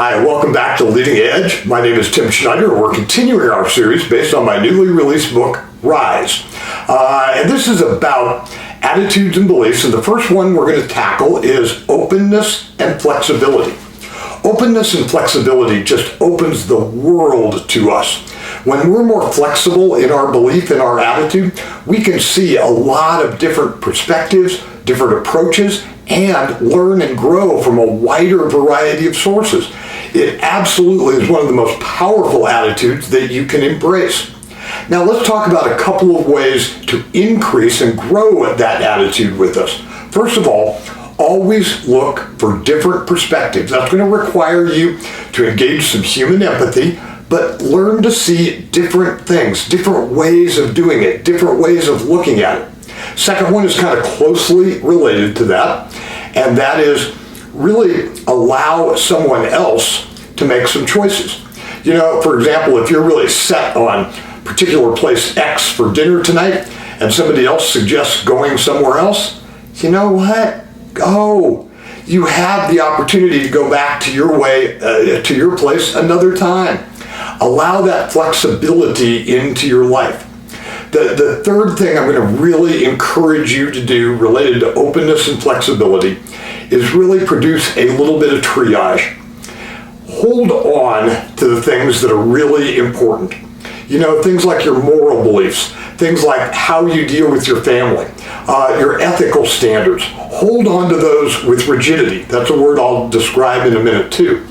Hi, welcome back to Leading Edge. My name is Tim Schneider, and we're continuing our series based on my newly released book, Rise. And this is about attitudes and beliefs, and the first one we're going to tackle is openness and flexibility. Openness and flexibility just opens the world to us. When we're more flexible in our belief and our attitude, we can see a lot of different perspectives, different approaches, and learn and grow from a wider variety of sources. It absolutely is one of the most powerful attitudes that you can embrace. Now let's talk about a couple of ways to increase and grow that attitude with us. First of all, always look for different perspectives. That's going to require you to engage some human empathy, but learn to see different things, different ways of doing it, different ways of looking at it. Second one is kind of closely related to that, and that is really allow someone else to make some choices. You know, for example, if you're really set on particular place X for dinner tonight and somebody else suggests going somewhere else, you know what? Go. You have the opportunity to go back to your way, to your place another time. Allow that flexibility into your life. The third thing I'm going to really encourage you to do related to openness and flexibility is really produce a little bit of triage. Hold on to the things that are really important. You know, things like your moral beliefs, things like how you deal with your family, your ethical standards. Hold on to those with rigidity. That's a word I'll describe in a minute too.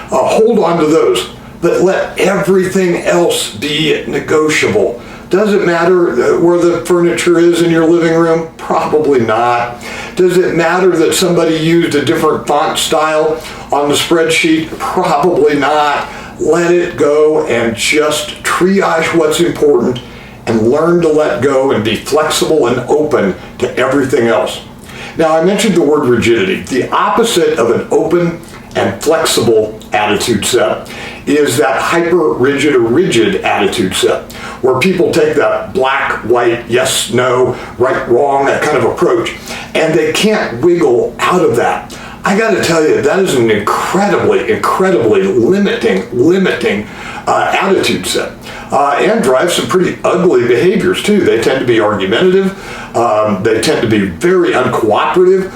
Hold on to those, but let everything else be negotiable. Does it matter where the furniture is in your living room? Probably not. Does it matter that somebody used a different font style on the spreadsheet? Probably not. Let it go and just triage what's important and learn to let go and be flexible and open to everything else. Now, I mentioned the word rigidity. The opposite of an open and flexible attitude set is that hyper-rigid or rigid attitude set, where people take that black, white, yes, no, right, wrong, that kind of approach, and they can't wiggle out of that. I got to tell you, that is an incredibly limiting attitude set, and drives some pretty ugly behaviors too. They tend to be argumentative. They tend to be very uncooperative.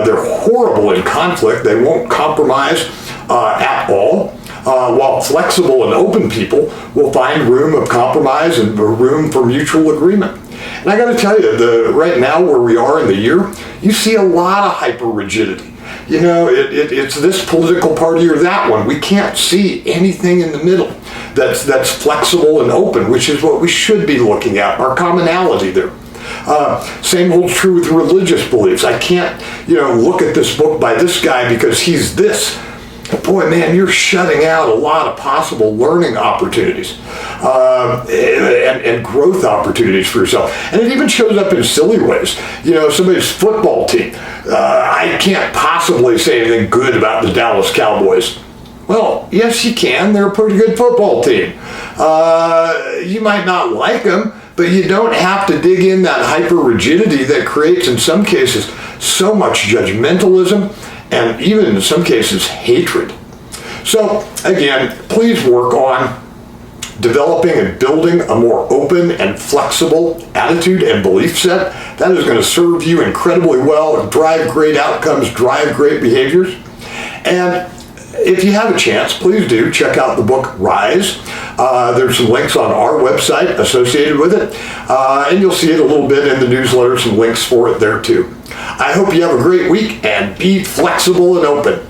They're horrible in conflict. They won't compromise at all. While flexible and open people will find room of compromise and room for mutual agreement. And I got to tell you, right now where we are in the year, you see a lot of hyper-rigidity. You know, it's this political party or that one. We can't see anything in the middle that's flexible and open, which is what we should be looking at, our commonality there. Same holds true with religious beliefs. I can't, look at this book by this guy because he's this. Boy, man, you're shutting out a lot of possible learning opportunities and growth opportunities for yourself. And it even shows up in silly ways. You know, somebody's football team. I can't possibly say anything good about the Dallas Cowboys. Well, yes, you can. They're a pretty good football team. You might not like them, but you don't have to dig in that hyper-rigidity that creates, in some cases, so much judgmentalism and even in some cases, hatred. So again, please work on developing and building a more open and flexible attitude and belief set. That is going to serve you incredibly well, drive great outcomes, drive great behaviors. And if you have a chance, please do check out the book Rise. There's some links on our website associated with it, and you'll see it a little bit in the newsletter, some links for it there too. I hope you have a great week and be flexible and open.